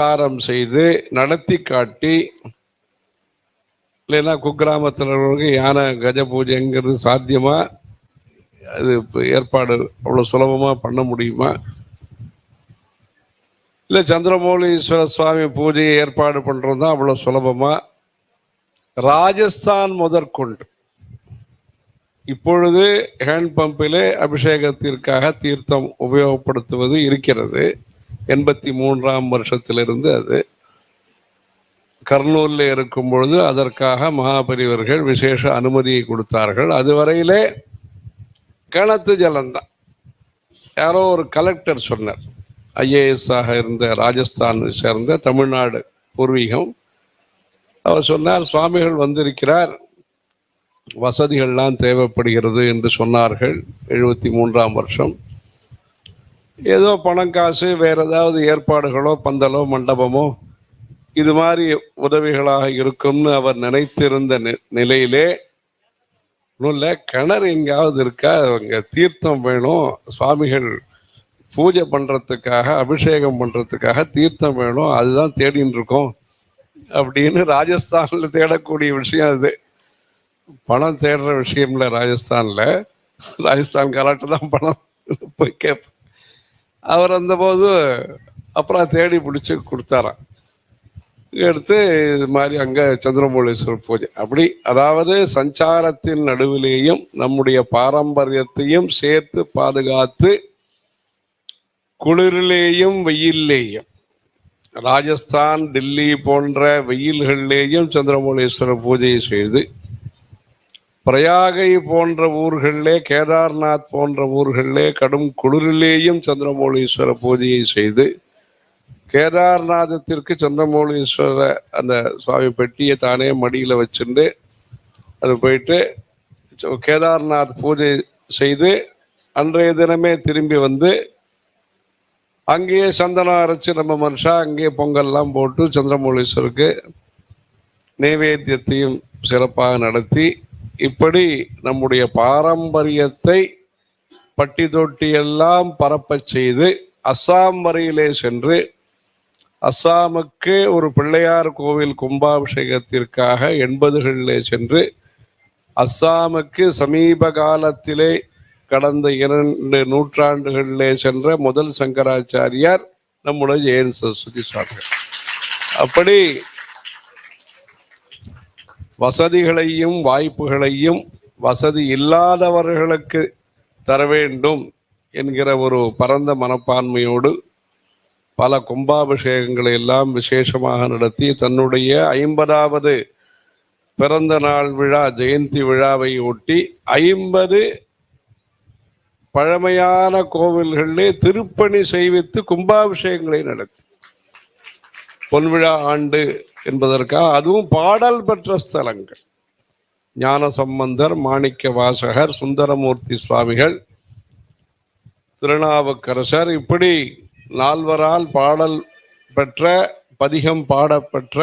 பிரச்சாரம் செய்து நடத்தி காட்டி, இல்லைன்னா குக்கிராமத்தில் யானை கஜ பூஜைங்கிறது சாத்தியமா? அது ஏற்பாடு அவ்வளோ சுலபமாக பண்ண முடியுமா? இல்லை சந்திரமௌலீஸ்வர சுவாமி பூஜையை ஏற்பாடு பண்ணுறது தான் அவ்வளோ சுலபமா? ராஜஸ்தான் முதற்கொண்டு இப்பொழுது ஹேண்ட் பம்பிலே அபிஷேகத்திற்காக தீர்த்தம் உபயோகப்படுத்துவது இருக்கிறது. 83ஆம் வருஷத்திலிருந்து அது கர்னூலில் இருக்கும் பொழுது அதற்காக மகாபரிவர்கள் விசேஷ அனுமதியை கொடுத்தார்கள். அதுவரையிலே கிணத்து ஜலம்தான். யாரோ ஒரு கலெக்டர் சொன்னார், IAS ஆக இருந்த ராஜஸ்தான் சேர்ந்த தமிழ்நாடு பூர்வீகம். அவர் சொன்னார், சுவாமிகள் வந்திருக்கிறார், வசதிகள்லாம் தேவைப்படுகிறது என்று சொன்னார்கள். 73ஆம் வருஷம். ஏதோ பணம் காசு வேற ஏதாவது ஏற்பாடுகளோ பந்தலோ மண்டபமோ இது மாதிரி உதவிகளாக இருக்கும்னு அவர் நினைத்திருந்த நிலையிலே, ஒன்றும் கிணறு எங்காவது இருக்கா, அங்கே தீர்த்தம் வேணும், சுவாமிகள் பூஜை பண்ணுறதுக்காக அபிஷேகம் பண்ணுறதுக்காக தீர்த்தம் வேணும், அதுதான் தேடின்னு இருக்கோம் அப்படின்னு ராஜஸ்தானில் தேடக்கூடிய விஷயம் அது. பணம் தேடுற விஷயம்ல ராஜஸ்தானில். ராஜஸ்தான் கலாட்டு தான் பணம் போய் கேட்பேன். அவர் வந்தபோது அப்புறம் தேடி பிடிச்சி கொடுத்தாராம். எடுத்து இது மாதிரி அங்கே சந்திரமௌலீஸ்வரர் பூஜை அப்படி. அதாவது சஞ்சாரத்தின் நடுவிலேயும் நம்முடைய பாரம்பரியத்தையும் சேர்த்து பாதுகாத்து, குளிரிலேயும் வெயிலேயும், ராஜஸ்தான் டெல்லி போன்ற வெயில்களிலேயும் சந்திரமௌலீஸ்வரர் பூஜையை செய்து, பிரயாகை போன்ற ஊர்களிலே, கேதார்நாத் போன்ற ஊர்களிலே கடும் குளிரிலேயும் சந்திரமௌலீஸ்வர பூஜையை செய்து, கேதார்நாதத்திற்கு சந்திரமௌலீஸ்வர அந்த சுவாமி பெட்டியை தானே மடியில் வச்சுட்டு அது போயிட்டு கேதார்நாத் பூஜை செய்து அன்றைய தினமே திரும்பி வந்து அங்கேயே சந்தனம் அரைச்சி நம்ம மனுஷா அங்கேயே பொங்கல்லாம் போட்டு சந்திரமௌலீஸ்வருக்கு நைவேத்தியத்தையும் சிறப்பாக நடத்தி, இப்படி நம்முடைய பாரம்பரியத்தை பட்டி தொட்டியெல்லாம் பரப்பச் செய்து, அஸ்ஸாம் வரையிலே சென்று, அஸ்ஸாமுக்கு ஒரு பிள்ளையார் கோவில் கும்பாபிஷேகத்திற்காக 80களிலே சென்று, அஸ்ஸாமுக்கு சமீப காலத்திலே கடந்த 2 நூற்றாண்டுகளிலே சென்ற முதல் சங்கராச்சாரியார் நம்முடைய ஜெயன் சரஸ்வதி சுவாமிகள். அப்படி வசதிகளையும் வாய்ப்புகளையும் வசதி இல்லாதவர்களுக்கு தர வேண்டும் என்கிற ஒரு பரந்த மனப்பான்மையோடு பல கும்பாபிஷேகங்களை எல்லாம் விசேஷமாக நடத்தி, தன்னுடைய 50வது பிறந்த நாள் விழா ஜெயந்தி விழாவை ஒட்டி 50 பழமையான கோவில்களிலே திருப்பணி செய்வித்து கும்பாபிஷேகங்களை நடத்தி, பொன்விழா ஆண்டு என்பதற்காக, அதுவும் பாடல் பெற்ற ஸ்தலங்கள், ஞானசம்பந்தர், மாணிக்க வாசகர், சுந்தரமூர்த்தி சுவாமிகள், திருநாவுக்கரசர், இப்படி 4வரால் பாடல் பெற்ற, பதிகம் பாடப்பெற்ற,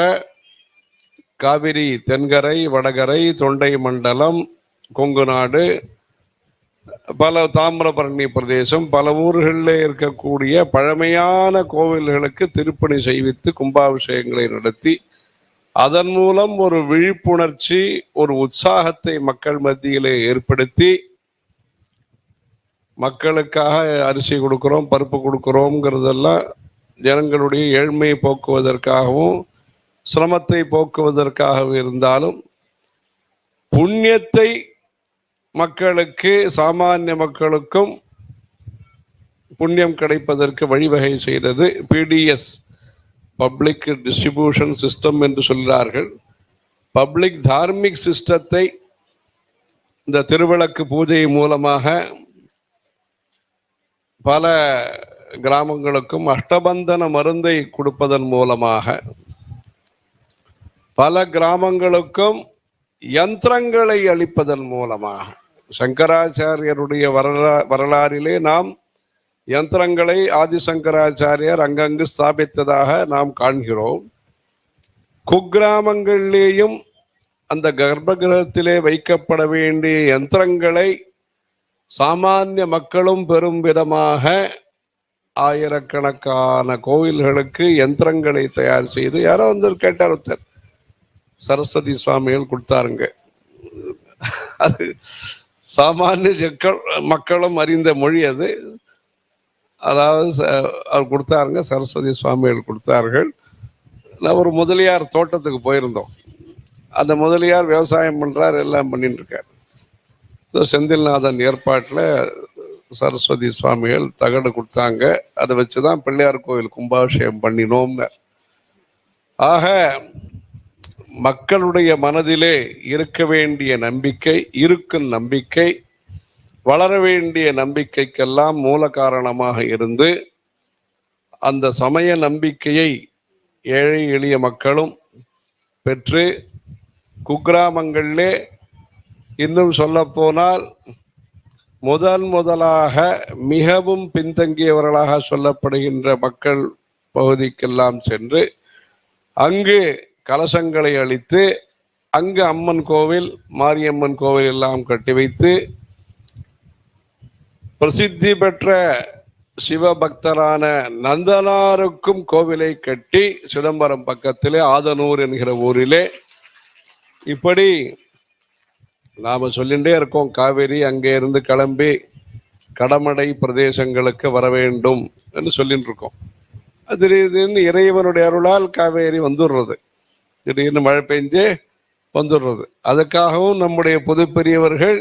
காவிரி தென்கரை, வடகரை, தொண்டை மண்டலம், கொங்கு நாடு, பல தாமிரபரணி பிரதேசம், பல ஊர்களில் இருக்கக்கூடிய பழமையான கோவில்களுக்கு திருப்பணி செய்வித்து கும்பாபிஷேகங்களை நடத்தி, அதன் மூலம் ஒரு விழிப்புணர்ச்சி, ஒரு உற்சாகத்தை மக்கள் மத்தியிலே ஏற்படுத்தி, மக்களுக்காக அரிசி கொடுக்குறோம், பருப்பு கொடுக்குறோங்கிறதெல்லாம் ஜனங்களுடைய ஏழ்மையை போக்குவதற்காகவும் சிரமத்தை போக்குவதற்காக இருந்தாலும், புண்ணியத்தை மக்களுக்கு, சாமானிய மக்களுக்கும் புண்ணியம் கிடைப்பதற்கு வழிவகை செய்தது PDS, பப்ளிக் டிஸ்ட்ரிபியூஷன் சிஸ்டம் என்று சொல்கிறார்கள். பப்ளிக் தார்மிக் சிஸ்டத்தை இந்த திருவிளக்கு பூஜை மூலமாக பல கிராமங்களுக்கும், அஷ்டபந்தன மருந்தை கொடுப்பதன் மூலமாக பல கிராமங்களுக்கும் யந்திரங்களை அளிப்பதன் மூலமாக, சங்கராச்சாரியருடைய வரலாறிலே நாம் யந்திரங்களை ஆதிசங்கராச்சாரியர் அங்கங்கு ஸ்தாபித்ததாக நாம் காண்கிறோம். குக்கிராமங்களிலேயும் அந்த கர்ப்பகிரகத்திலே வைக்கப்பட வேண்டிய யந்திரங்களை சாமானிய மக்களும் பெரும் விதமாக ஆயிரக்கணக்கான கோவில்களுக்கு யந்திரங்களை தயார் செய்து யாரோ வந்து கேட்டார் ஒருத்தர், சரஸ்வதி சுவாமிகள் கொடுத்தாருங்க. அது சாமானிய மக்களும் அறிந்த மொழி அது. அதாவது அவர் கொடுத்தாருங்க, சரஸ்வதி சுவாமிகள் கொடுத்தார்கள். நான் ஒரு முதலியார் தோட்டத்துக்கு போயிருந்தோம். அந்த முதலியார் விவசாயம் பண்றார், எல்லாம் பண்ணிட்டு இருக்கார். செந்தில்நாதன் ஏற்பாட்டில் சரஸ்வதி சுவாமிகள் தகடு கொடுத்தாங்க. அதை வச்சுதான் பிள்ளையார் கோவில் கும்பாபிஷேகம் பண்ணினோம்னு. ஆக மக்களுடைய மனதிலே இருக்க வேண்டிய நம்பிக்கை, இருக்கும் நம்பிக்கை, வளர வேண்டிய நம்பிக்கைக்கெல்லாம் மூல காரணமாக இருந்து அந்த சமய நம்பிக்கையை ஏழை எளிய மக்களும் பெற்று குக்கிராமங்களிலே, இன்னும் சொல்ல போனால் முதலாக மிகவும் பின்தங்கியவர்களாக சொல்லப்படுகின்ற மக்கள் பகுதிக்கெல்லாம் சென்று அங்கு கலசங்களை அளித்து அங்கு அம்மன் கோவில், மாரியம்மன் கோவில் எல்லாம் கட்டி வைத்து பிரசித்தி பெற்ற சிவபக்தரான நந்தனாருக்கும் கோவிலை கட்டி சிதம்பரம் பக்கத்திலே ஆதனூர் என்கிற ஊரிலே இப்படி நாம சொல்லிகிட்டே இருக்கோம். காவேரி அங்கே இருந்து கிளம்பி கடமடை பிரதேசங்களுக்கு வர வேண்டும் என்று சொல்லிட்டு இருக்கோம். திடீர்னு இறைவனுடைய அருளால் காவேரி வந்துடுறது, திடீர்னு மழை பெஞ்சு வந்துடுறது. அதுக்காகவும் நம்முடைய பொது பெரியவர்கள்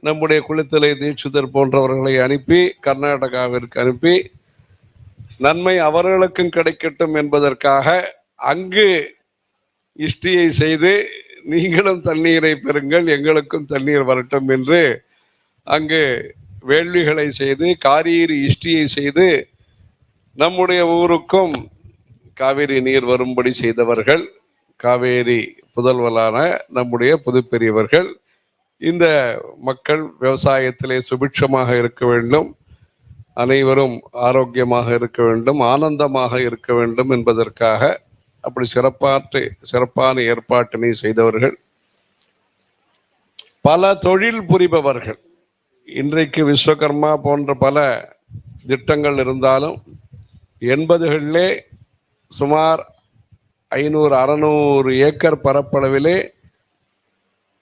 நம்முடைய குளித்தலை தீட்சிதர் போன்றவர்களை அனுப்பி கர்நாடகாவிற்கு அனுப்பி நன்மை அவர்களுக்கும் கிடைக்கட்டும் என்பதற்காக அங்கு இஷ்டியை செய்து நீங்களும் தண்ணீரை பெறுங்கள், எங்களுக்கும் தண்ணீர் வரட்டும் என்று அங்கு வேள்விகளை செய்து காரீரி இஷ்டியை செய்து நம்முடைய ஊருக்கும் காவேரி நீர் வரும்படி செய்தவர்கள் காவேரி புதல்வலான நம்முடைய பொது பெரியவர்கள். இந்த மக்கள் விவசாயத்திலே சுபிட்சமாக இருக்க வேண்டும், அனைவரும் ஆரோக்கியமாக இருக்க வேண்டும், ஆனந்தமாக இருக்க வேண்டும் என்பதற்காக அப்படி சிறப்பான ஏற்பாட்டினை செய்தவர்கள். பல தொழில் புரிபவர்கள். இன்றைக்கு விஸ்வகர்மா போன்ற பல திட்டங்கள் இருந்தாலும் 80களிலே சுமார் 500-600 ஏக்கர் பரப்பளவிலே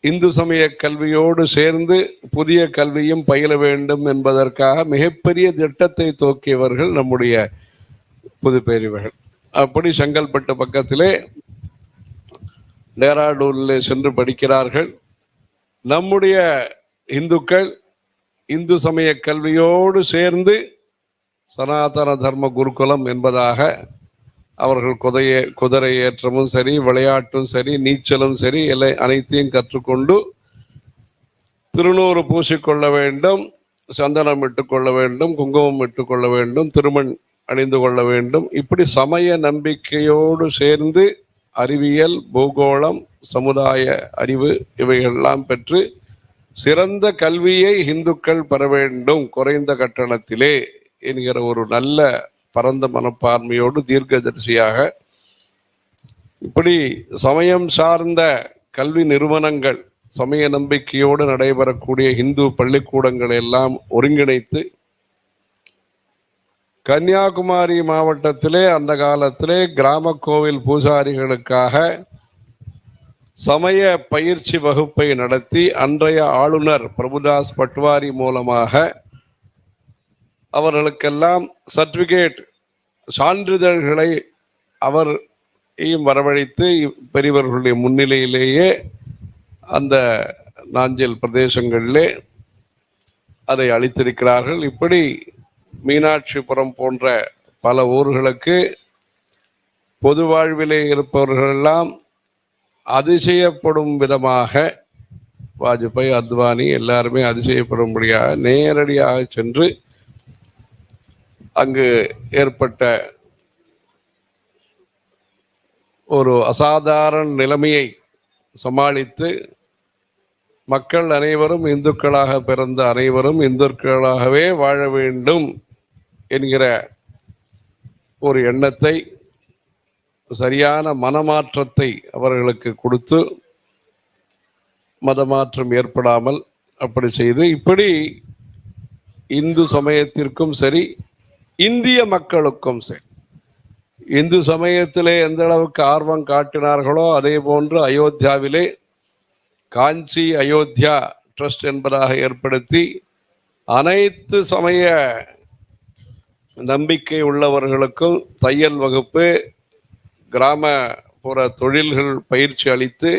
இந்து சமய கல்வியோடு சேர்ந்து புதிய கல்வியும் பயில வேண்டும் என்பதற்காக மிகப்பெரிய திட்டத்தை துவக்கியவர்கள் நம்முடைய புதுப்பேரிவர்கள். அப்படி செங்கல்பட்டு பக்கத்திலே டேராடூனில் சென்று படிக்கிறார்கள். நம்முடைய இந்துக்கள் இந்து சமய கல்வியோடு சேர்ந்து சனாதன தர்ம குருகுலம் என்பதாக அவர்கள் குதிரை ஏற்றமும் சரி, விளையாட்டும் சரி, நீச்சலும் சரி, அனைத்தையும் கற்றுக்கொண்டு திருநூறு பூசிக்கொள்ள வேண்டும், சந்தனம் இட்டுக்கொள்ள வேண்டும், குங்குமம் இட்டுக்கொள்ள வேண்டும், திருமண் அணிந்து கொள்ள வேண்டும். இப்படி சமய நம்பிக்கையோடு சேர்ந்து அறிவியல், பூகோளம், சமுதாய அறிவு இவைகளெல்லாம் பெற்று சிறந்த கல்வியை இந்துக்கள் பெற வேண்டும் குறைந்த கட்டணத்திலே என்கிற ஒரு நல்ல பரந்த மனப்பான்மையோடு தீர்க்கதரிசியாக இப்படி சமயம் சார்ந்த கல்வி நிறுவனங்கள், சமய நம்பிக்கையோடு நடைபெறக்கூடிய இந்து பள்ளிக்கூடங்களை எல்லாம் ஒருங்கிணைத்து கன்னியாகுமரி மாவட்டத்திலே அந்த காலத்திலே கிராம கோவில் பூசாரிகளுக்காக சமய பயிற்சி வகுப்பை நடத்தி அன்றைய ஆளுநர் பிரபுதாஸ் பட்வாரி மூலமாக அவர்களுக்கெல்லாம் சர்டிபிகேட் சான்றிதழ்களை அவரையும் வரவழைத்து பெரியவர்களுடைய முன்னிலையிலேயே அந்த நாஞ்சில் பிரதேசங்களிலே அதை அளித்திருக்கிறார்கள். இப்படி மீனாட்சிபுரம் போன்ற பல ஊர்களுக்கு பொது வாழ்விலே இருப்பவர்களெல்லாம் அதிசயப்படும் விதமாக வாஜ்பாய், அத்வானி எல்லாருமே அதிசயப்படும்படியாக நேரடியாக சென்று அங்கு ஏற்பட்ட ஒரு அசாதாரண நிலைமையை சமாளித்து மக்கள் அனைவரும் இந்துக்களாக பிறந்த அனைவரும் இந்துக்களாகவே வாழ வேண்டும் என்கிற ஒரு எண்ணத்தை, சரியான மனமாற்றத்தை அவர்களுக்கு கொடுத்து மதமாற்றம் ஏற்படாமல் அப்படி செய்து இப்படி இந்து சமயத்திற்கும் சரி இந்திய மக்களுக்கும் சரி, இந்து சமயத்திலே எந்த அளவுக்கு ஆர்வம் காட்டினார்களோ அதே போன்று அயோத்தியாவிலே காஞ்சி அயோத்தியா ட்ரஸ்ட் என்பதாக ஏற்படுத்தி அனைத்து சமய நம்பிக்கை உள்ளவர்களுக்கும் தையல் வகுப்பு, கிராமப்புற தொழில்கள் பயிற்சி அளித்து,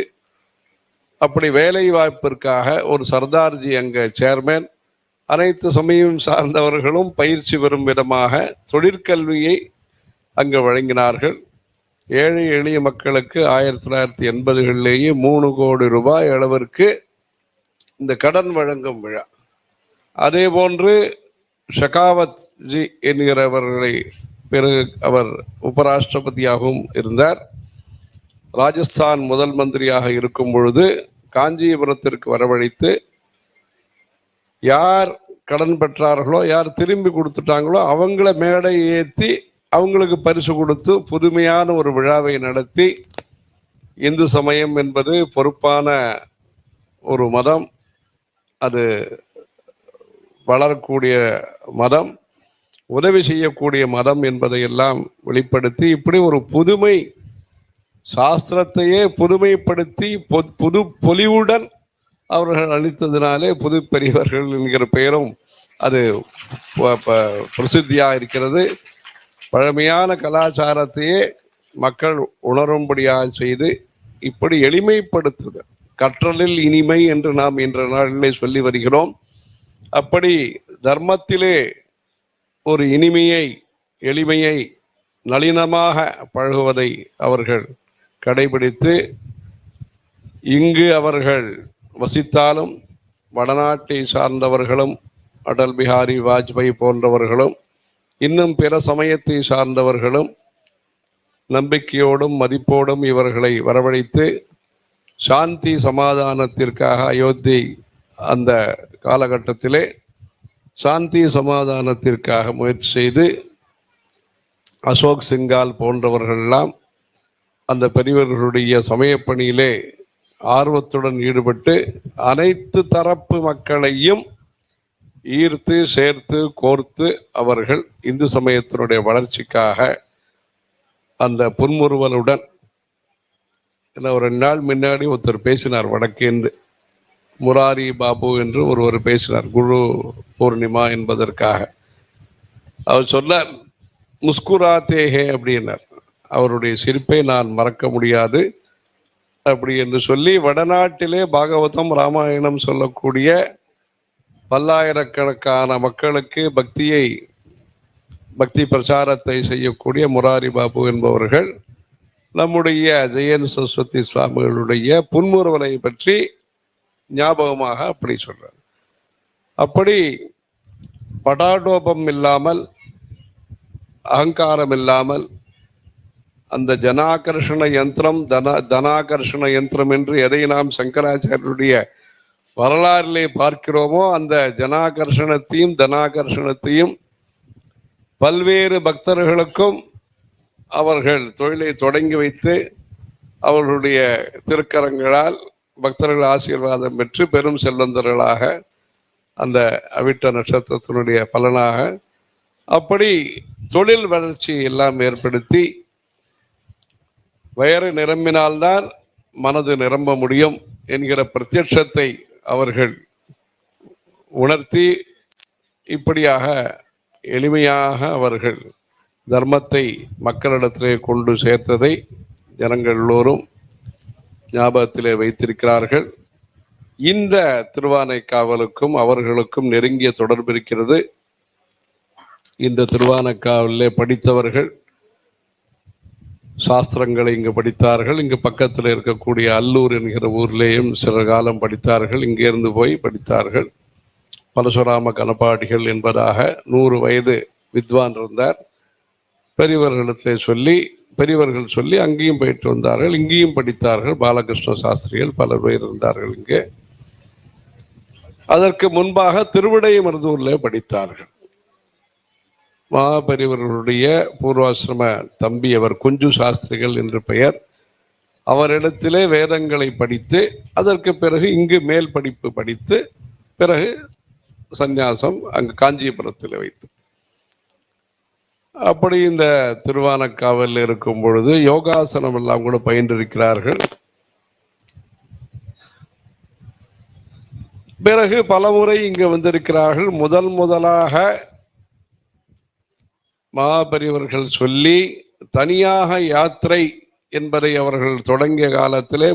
அப்படி வேலை வாய்ப்பிற்காக ஒரு சர்தார்ஜி அங்க சேர்மேன், அனைத்து சமயம் சார்ந்தவர்களும் பயிற்சி பெறும் விதமாக தொழிற்கல்வியை அங்கு வழங்கினார்கள். ஏழை எளிய மக்களுக்கு 1980களிலேயே 3 கோடி ரூபாய் அளவிற்கு இந்த கடன் வழங்கும் விழா. அதே போன்று ஷகாவத் ஜி என்கிறவர்களை பிறகு அவர் உபராஷ்டிரபதியாகவும் இருந்தார். ராஜஸ்தான் முதல் மந்திரியாக இருக்கும் பொழுது காஞ்சிபுரத்திற்கு வரவழைத்து யார் கடன் பெற்றார்களோ, யார் திரும்பி கொடுத்துட்டாங்களோ அவங்கள மேடை ஏற்றி அவங்களுக்கு பரிசு கொடுத்து புதுமையான ஒரு விழாவை நடத்தி, இந்து சமயம் என்பது பொறுப்பான ஒரு மதம், அது வளரக்கூடிய மதம், உதவி செய்யக்கூடிய மதம் என்பதையெல்லாம் வெளிப்படுத்தி, இப்படி ஒரு புதுமை சாஸ்திரத்தையே புதுமைப்படுத்தி புது பொலிவுடன் அவர்கள் அளித்ததினாலே புது பெரியவர்கள் என்கிற பெயரும் அது பிரசித்தியாக இருக்கிறது. பழமையான கலாச்சாரத்தையே மக்கள் உணரும்படியாக செய்து இப்படி எளிமைப்படுத்துதல், கற்றலில் இனிமை என்று நாம் இன்ற நாளிலே சொல்லி வருகிறோம். அப்படி தர்மத்திலே ஒரு இனிமையை, எளிமையை, நளினமாக பழகுவதை அவர்கள் கடைபிடித்து, இங்கு அவர்கள் வசித்தாலும் வடநாட்டை சார்ந்தவர்களும் அடல் பிஹாரி வாஜ்பாய் போன்றவர்களும் இன்னும் பிற சமயத்தை சார்ந்தவர்களும் நம்பிக்கையோடும் மதிப்போடும் இவர்களை வரவழைத்து சாந்தி சமாதானத்திற்காக அயோத்தி அந்த காலகட்டத்திலே சாந்தி சமாதானத்திற்காக முயற்சி செய்து அசோக் சிங்கால் போன்றவர்களெல்லாம் அந்த பெரியவர்களுடைய சமயப்பணியிலே ஆர்வத்துடன் ஈடுபட்டு அனைத்து தரப்பு மக்களையும் ஈர்த்து சேர்த்து கோர்த்து அவர்கள் இந்து சமயத்தினுடைய வளர்ச்சிக்காக அந்த புன்முறுவலுடன், ஒரு 2 நாள் முன்னாடி ஒருத்தர் பேசினார், வடக்கேந்து முராரி பாபு என்று ஒருவர் பேசினார், குரு பூர்ணிமா என்பதற்காக. அவர் சொன்னார், முஸ்குராத்தேஹே அப்படின்னார், அவருடைய சிரிப்பை நான் மறக்க முடியாது அப்படி என்று சொல்லி, வடநாட்டிலே பாகவதம் ராமாயணம் சொல்லக்கூடிய பல்லாயிரக்கணக்கான மக்களுக்கு பக்தி பிரச்சாரத்தை செய்யக்கூடிய முராரி பாபு என்பவர்கள் நம்முடைய ஜெயன் சரஸ்வதி சுவாமிகளுடைய புன்முறுவலை பற்றி ஞாபகமாக அப்படி சொல்றார். அப்படி படாடோபம் இல்லாமல், அகங்காரம் இல்லாமல், அந்த ஜனாகர்ஷண யந்திரம் தனாகர்ஷண யந்திரம் என்று எதை நாம் சங்கராச்சாரியருடைய வரலாறிலே பார்க்கிறோமோ அந்த ஜனாகர்ஷணத்தையும் தனாகர்ஷணத்தையும் பல்வேறு பக்தர்களுக்கும் அவர்கள் தொழிலை தொடங்கி வைத்து அவர்களுடைய திருக்கரங்களால் பக்தர்கள் ஆசீர்வாதம் பெற்று பெரும் செல்வந்தர்களாக அந்த அவிட்ட நட்சத்திரத்தினுடைய பலனாக அப்படி தொழில் வளர்ச்சி எல்லாம் ஏற்படுத்தி, வயறு நிரம்பினால்தான் மனது நிரம்ப முடியும் என்கிற பிரத்யட்சத்தை அவர்கள் உணர்த்தி இப்படியாக எளிமையாக அவர்கள் தர்மத்தை மக்களிடத்திலே கொண்டு சேர்த்ததை ஜனங்கள் எல்லோரும் ஞாபகத்திலே வைத்திருக்கிறார்கள். இந்த திருவானைக்காவலுக்கும் அவர்களுக்கும் நெருங்கிய தொடர்பு இருக்கிறது. இந்த திருவானைக்காவலிலே படித்தவர்கள் சாஸ்திரங்களை இங்கு படித்தார்கள். இங்கு பக்கத்தில் இருக்கக்கூடிய அல்லூர் என்கிற ஊர்லேயும் சில காலம் படித்தார்கள். இங்கிருந்து போய் படித்தார்கள். பரசுராம கணபாடிகள் என்பதாக 100 வயது வித்வான் இருந்தார். பெரியவர்கள் சொல்லி அங்கேயும் போயிட்டு வந்தார்கள், இங்கேயும் படித்தார்கள். பாலகிருஷ்ண சாஸ்திரிகள் பலர் பேர் இருந்தார்கள் இங்கே. அதற்கு முன்பாக திருவிடைமருதூர்ல படித்தார்கள். மகாபெரியவர்களுடைய பூர்வாசிரம தம்பி அவர் குஞ்சு சாஸ்திரிகள் என்று பெயர். அவரிடத்திலே வேதங்களை படித்து அதற்கு பிறகு இங்கு மேல் படிப்பு படித்து பிறகு சந்நியாசம் அங்கு காஞ்சிபுரத்தில் வைத்து அப்படி இந்த திருவானக்காவல் இருக்கும் பொழுது யோகாசனம் எல்லாம் கூட பயின்றிருக்கிறார்கள். பிறகு பலமுறை இங்கு வந்திருக்கிறார்கள். முதலாக மகாபெரியவர்கள் சொல்லி தனியாக யாத்திரை என்பதை அவர்கள் தொடங்கிய காலத்திலே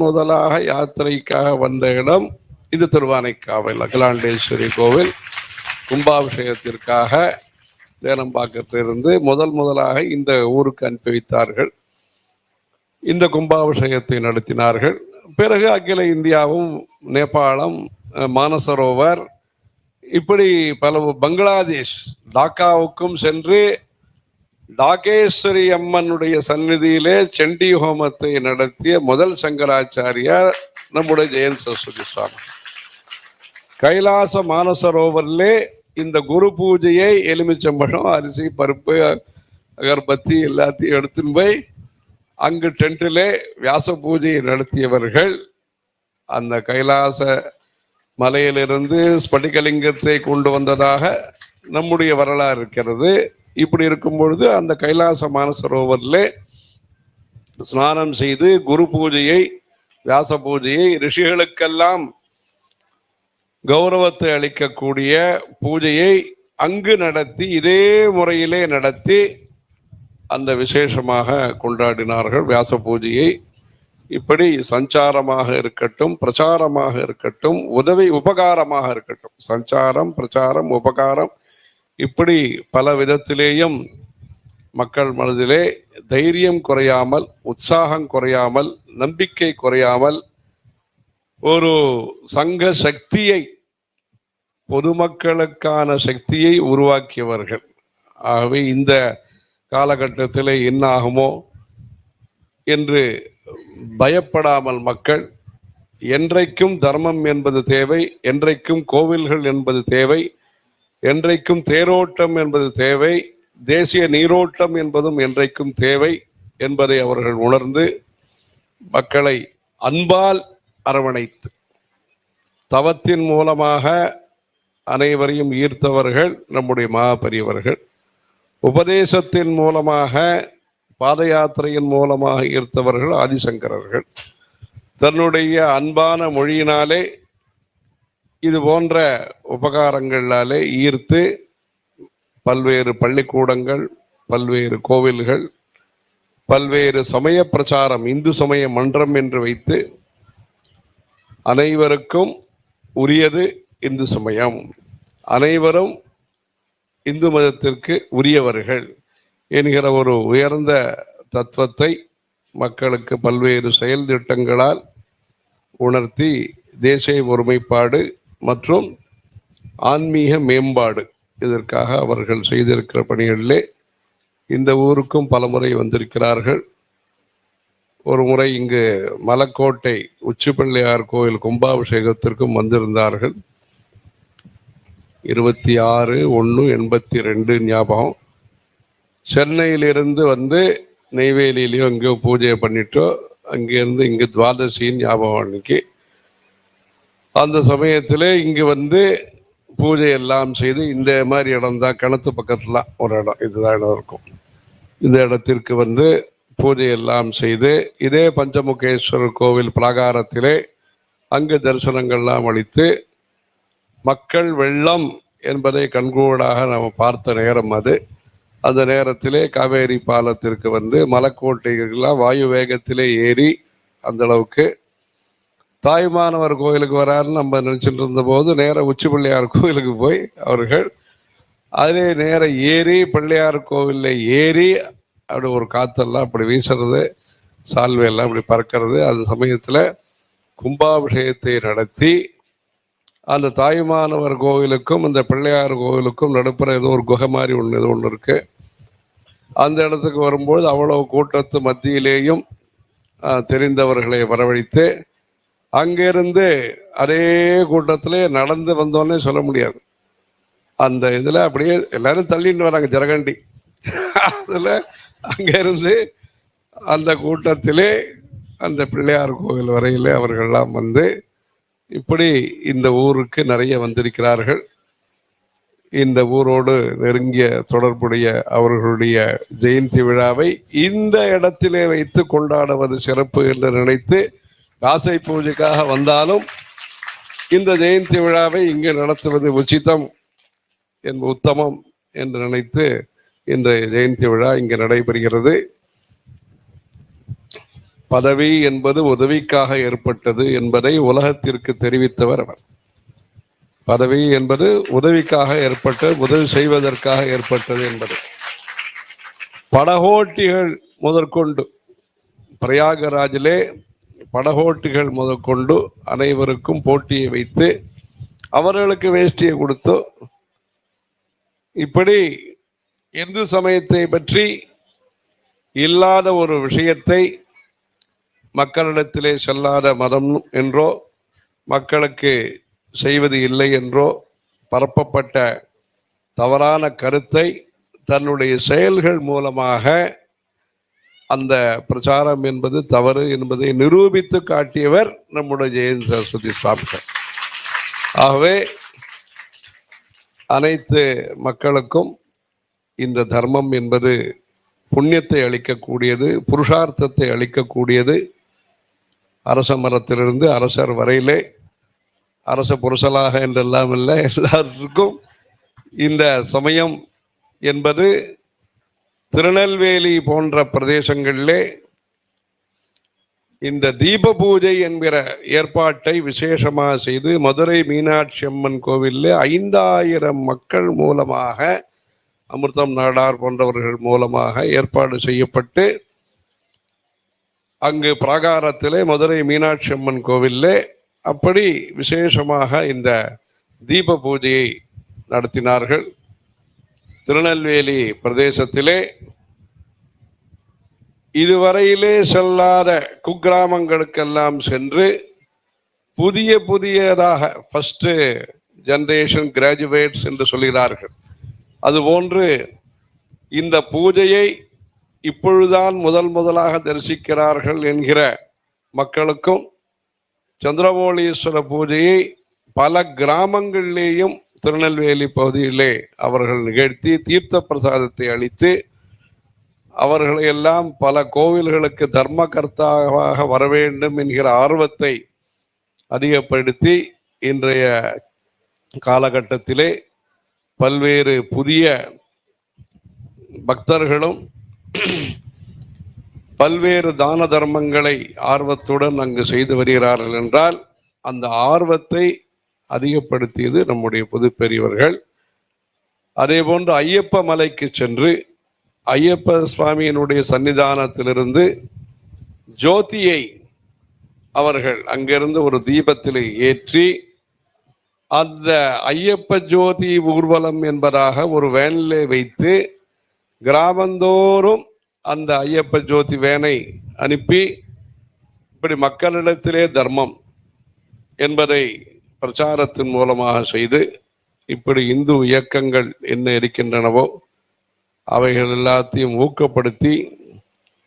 முதலாக யாத்திரைக்காக வந்த இடம் இது திருவானைக்காவல் அகிலாண்டேஸ்வரி கோவில். கும்பாபிஷேகத்திற்காக தேனம்பாக்கத்திலிருந்து முதலாக இந்த ஊருக்கு அனுப்பி வைத்தார்கள். இந்த கும்பாபிஷேகத்தை நடத்தினார்கள். பிறகு அகில இந்தியாவும் நேபாளம், மானசரோவர், இப்படி பல பங்களாதேஷ் டாக்காவுக்கும் சென்று டாகேஸ்வரி அம்மனுடைய சந்நிதியிலே சண்டி ஹோமத்தை நடத்திய முதல் சங்கராச்சாரியார் நம்முடைய ஜெயந்த் சரஸ்வதி சுவாமி. கைலாச மானசரோவரிலே இந்த குரு பூஜையை எலுமிச்சம்பழம், அரிசி, பருப்பு, அகர்பத்தி எல்லாத்தையும் எடுத்துன்னு போய் அங்கு டென்ட்டிலே வியாச பூஜையை நடத்தியவர்கள். அந்த கைலாச மலையிலிருந்து ஸ்படிகலிங்கத்தை கொண்டு வந்ததாக நம்முடைய வரலாறு இருக்கிறது. இப்படி இருக்கும் பொழுது அந்த கைலாச மானசரோவரில் ஸ்நானம் செய்து குரு பூஜையை, வியாச பூஜையை, ரிஷிகளுக்கெல்லாம் கௌரவத்தை அளிக்கக்கூடிய பூஜையை அங்கு நடத்தி இதே முறையிலே நடத்தி அந்த விசேஷமாக கொண்டாடினார்கள் வியாச பூஜையை. இப்படி சஞ்சாரமாக இருக்கட்டும், பிரச்சாரமாக இருக்கட்டும், உபகாரமாக இருக்கட்டும், சஞ்சாரம், பிரச்சாரம், உபகாரம், இப்படி பல விதத்திலேயும் மக்கள் மனதிலே தைரியம் குறையாமல், உற்சாகம் குறையாமல், நம்பிக்கை குறையாமல் ஒரு சங்க சக்தியை, பொதுமக்களுக்கான சக்தியை உருவாக்கியவர்கள். ஆகவே இந்த காலகட்டத்தில் என்ன ஆகுமோ என்று பயப்படாமல் மக்கள் என்றைக்கும் தர்மம் என்பது தேவை, என்றைக்கும் கோவில்கள் என்பது தேவை, என்றைக்கும் தேரோட்டம் என்பது தேவை, தேசிய நீரோட்டம் என்பதும் என்றைக்கும் தேவை என்பதை அவர்கள் உணர்ந்து மக்களை அன்பால் அரவணைத்து தவத்தின் மூலமாக அனைவரையும் ஈர்த்தவர்கள் நம்முடைய மகாபெரியவர்கள். உபதேசத்தின் மூலமாக, பாத யாத்திரையின் மூலமாக ஈர்த்தவர்கள் ஆதிசங்கரர்கள். தன்னுடைய அன்பான மொழியினாலே இது போன்ற உபகாரங்களாலே ஈர்த்து பல்வேறு பள்ளிக்கூடங்கள், பல்வேறு கோவில்கள், பல்வேறு சமய பிரச்சாரம், இந்து சமய மன்றம் என்று வைத்து அனைவருக்கும் உரியது இந்து சமயம், அனைவரும் இந்து மதத்திற்கு உரியவர்கள் என்கிற ஒரு உயர்ந்த தத்துவத்தை மக்களுக்கு பல்வேறு செயல் திட்டங்களால் உணர்த்தி தேசிய ஒருமைப்பாடு மற்றும் ஆன்மீக மேம்பாடு, இதற்காக அவர்கள் செய்திருக்கிற பணிகளிலே இந்த ஊருக்கும் பலமுறை வந்திருக்கிறார்கள். ஒரு முறை இங்கு மலக்கோட்டை உச்சிப்பிள்ளையார் கோயில் கும்பாபிஷேகத்திற்கும் வந்திருந்தார்கள். 26/1/82 ஞாபகம். சென்னையிலிருந்து வந்து நெய்வேலியிலையோ எங்கேயோ பூஜையை பண்ணிட்டோ, அங்கேருந்து இங்கே துவாதசின்னு ஞாபகம். அன்னைக்கு அந்த சமயத்தில் இங்கே வந்து பூஜை எல்லாம் செய்து, இந்த மாதிரி இடம் தான் கிணத்து பக்கத்தில் ஒரு இடம், இதுதான் இடம் இருக்கும், இந்த இடத்திற்கு வந்து பூஜை எல்லாம் செய்து இதே பஞ்சமுகேஸ்வரர் கோவில் பிராகாரத்திலே அங்கு தரிசனங்கள்லாம் அளித்து மக்கள் வெள்ளம் என்பதை கண்கூடாக நாம் பார்த்த நேரம் அது. அந்த நேரத்திலே காவேரி பாலத்திற்கு வந்து மலைக்கோட்டைகள்லாம் வாயு வேகத்திலே ஏறி அந்த அளவுக்கு தாய்மானவர் கோயிலுக்கு வராருன்னு நம்ம நினச்சிட்டு இருந்தபோது நேராக உச்சி பிள்ளையார் கோயிலுக்கு போய் அவர்கள் அதிலே நேர ஏறி பிள்ளையார் கோவிலில் ஏறி அப்படி ஒரு காற்றெல்லாம் அப்படி வீசுறது, சால்வையெல்லாம் அப்படி பறக்கிறது. அந்த சமயத்தில் கும்பாபிஷேகத்தை நடத்தி அந்த தாய்மானவர் கோவிலுக்கும் அந்த பிள்ளையார் கோவிலுக்கும் நடுப்புற ஏதோ ஒரு குகை மாதிரி ஒன்று இருக்கு. அந்த இடத்துக்கு வரும்போது அவ்வளவு கூட்டத்து மத்தியிலேயும் தெரிந்தவர்களை வரவழைத்து அங்கிருந்து அதே கூட்டத்திலே நடந்து வந்தோன்னே சொல்ல முடியாது, அந்த இதில் அப்படியே எல்லாரும் தள்ளிட்டு வராங்க ஜரகண்டி. அதில் அங்கிருந்து அந்த கூட்டத்திலே அந்த பிள்ளையார் கோவில் வரையிலே அவர்கள்லாம் வந்து இப்படி இந்த ஊருக்கு நிறைய வந்திருக்கிறார்கள். இந்த ஊரோடு நெருங்கிய தொடர்புடைய அவர்களுடைய ஜெயந்தி விழாவை இந்த இடத்திலே வைத்து கொண்டாடுவது சிறப்பு என்று நினைத்து காசை பூஜைக்காக வந்தாலும் இந்த ஜெயந்தி விழாவை இங்கு நடத்துவது உச்சிதம் உத்தமம் என்று நினைத்து இன்றைய ஜெயந்தி விழா இங்கு நடைபெறுகிறது. பதவி என்பது உதவிக்காக ஏற்பட்டது என்பதை உலகத்திற்கு தெரிவித்தவர் அவர். பதவி என்பது உதவிக்காக ஏற்பட்டது, உதவி செய்வதற்காக ஏற்பட்டது என்பது. படகோட்டிகள் முதற்கொண்டு பிரயாகராஜிலே படகோட்டிகள் முதற்கொண்டு அனைவருக்கும் போட்டியை வைத்து அவர்களுக்கு வேஷ்டியை கொடுத்து, இப்படி இந்து சமயத்தை பற்றி இல்லாத ஒரு விஷயத்தை மக்களிடத்திலே செல்லாத மதம் என்றோ மக்களுக்கு செய்வது இல்லை என்றோ பரப்பப்பட்ட தவறான கருத்தை தன்னுடைய செயல்கள் மூலமாக அந்த பிரச்சாரம் என்பது தவறு என்பதை நிரூபித்து காட்டியவர் நம்முடைய ஜெயந்தி சரஸ்வதி சுவாமிகள். ஆகவே அனைத்து மக்களுக்கும் இந்த தர்மம் என்பது புண்ணியத்தை அளிக்கக்கூடியது, புருஷார்த்தத்தை அளிக்கக்கூடியது. அரச மரத்திலிருந்து அரசர் வரையிலே, அரச புருஷலாக என்றெல்லாம் இல்லை, எல்லாருக்கும் இந்த சமயம் என்பது திருநெல்வேலி போன்ற பிரதேசங்களிலே இந்த தீப பூஜை என்கிற ஏற்பாட்டை விசேஷமாக செய்து மதுரை மீனாட்சி அம்மன் கோவிலில் 5000 மக்கள் மூலமாக, அமிர்தம் நாடார் போன்றவர்கள் மூலமாக ஏற்பாடு செய்யப்பட்டு அங்கு பிராகாரத்திலே மதுரை மீனாட்சி அம்மன் கோவிலில் அப்படி விசேஷமாக இந்த தீப பூஜையை நடத்தினார்கள். திருநெல்வேலி பிரதேசத்திலே இதுவரையிலே செல்லாத குக்கிராமங்களுக்கெல்லாம் சென்று புதியதாக ஃபர்ஸ்ட் ஜெனரேஷன் கிராஜுவேட்ஸ் என்று சொல்கிறார்கள், அதுபோன்று இந்த பூஜையை இப்பொழுதுதான் முதலாக தரிசிக்கிறார்கள் என்கிற மக்களுக்கும் சந்திரமௌலீஸ்வர பூஜையை பல கிராமங்களிலேயும் திருநெல்வேலி பகுதியிலே அவர்கள் நிகழ்த்தி தீர்த்த பிரசாதத்தை அளித்து அவர்களை எல்லாம் பல கோவில்களுக்கு தர்மகர்த்தாக வர வேண்டும் என்கிற ஆர்வத்தை அதிகப்படுத்தி இன்றைய காலகட்டத்திலே பல்வேறு புதிய பக்தர்களும் பல்வேறு தான தர்மங்களை ஆர்வத்துடன் அங்கு செய்து வருகிறார்கள் என்றால் அந்த ஆர்வத்தை அதிகப்படுத்தியது நம்முடைய பொது பெரியவர்கள். அதே போன்று ஐயப்ப மலைக்கு சென்று ஐயப்ப சுவாமியினுடைய சன்னிதானத்திலிருந்து ஜோதியை அவர்கள் அங்கிருந்து ஒரு தீபத்தில் ஏற்றி அந்த ஐயப்ப ஜோதி ஊர்வலம் என்பதாக ஒரு வேனிலே வைத்து கிராமந்தோறும் அந்த ஐயப்ப ஜோதி வேனை அனுப்பி இப்படி மக்களிடத்திலே தர்மம் என்பதை பிரச்சாரத்தின் மூலமாக செய்து இப்படி இந்து இயக்கங்கள் என்ன இருக்கின்றனவோ அவைகள் எல்லாத்தையும் ஊக்கப்படுத்தி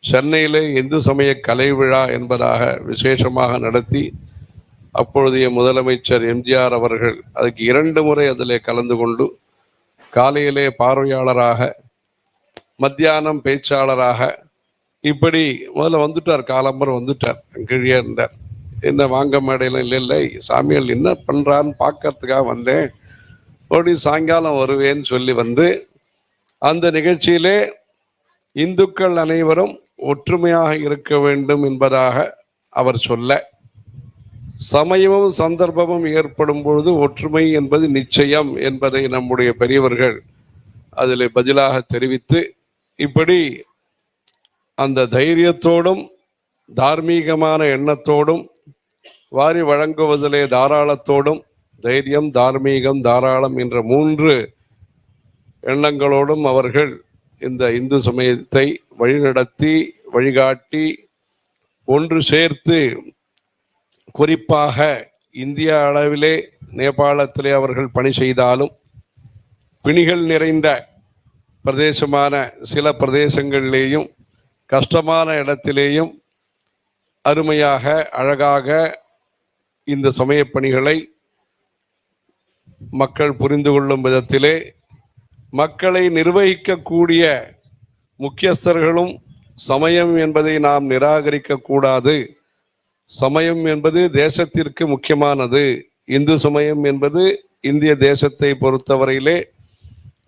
சென்னையிலே இந்து சமய கலை விழா என்பதாக விசேஷமாக நடத்தி அப்பொழுதைய முதலமைச்சர் எம்ஜிஆர் அவர்கள் அதுக்கு 2 முறை அதிலே கலந்து கொண்டு காலையிலே பார்வையாளராக மத்தியானம் பேச்சாளராக இப்படி முதல்ல வந்துட்டார், காலம்பரம் வந்துட்டார், கீழே இருந்தார். என்ன வாங்க மேடையெல்லாம் இல்லை சாமியால் என்ன பண்ணுறான்னு பார்க்கறதுக்காக வந்தேன், அப்படி சாயங்காலம் வருவேன்னு சொல்லி வந்து அந்த நிகழ்ச்சியிலே இந்துக்கள் அனைவரும் ஒற்றுமையாக இருக்க வேண்டும் என்பதாக அவர் சொல்ல, சமயமும் சந்தர்ப்பமும் ஏற்படும் பொழுது ஒற்றுமை என்பது நிச்சயம் என்பதை நம்முடைய பெரியவர்கள் அதில் பதிலாக தெரிவித்து இப்படி அந்த தைரியத்தோடும் தார்மீகமான எண்ணத்தோடும் வாரி வழங்குவதிலே தாராளத்தோடும் தைரியம் தார்மீகம் தாராளம் என்ற 3 எண்ணங்களோடும் அவர்கள் இந்த இந்து சமயத்தை வழிநடத்தி வழிகாட்டி ஒன்று சேர்த்து குறிப்பாக இந்திய அளவிலே நேபாளத்திலே அவர்கள் பணி செய்தாலும் பிணிகள் நிறைந்த பிரதேசமான சில பிரதேசங்களிலேயும் கஷ்டமான இடத்திலேயும் அருமையாக அழகாக இந்த சமய பணிகளை மக்கள் புரிந்து கொள்ளும் விதத்திலே மக்களை நிர்வகிக்கக்கூடிய முக்கியஸ்தர்களும் சமயம் என்பதை நாம் நிராகரிக்க கூடாது. சமயம் என்பது தேசத்திற்கு முக்கியமானது. இந்து சமயம் என்பது இந்திய தேசத்தை பொறுத்தவரையிலே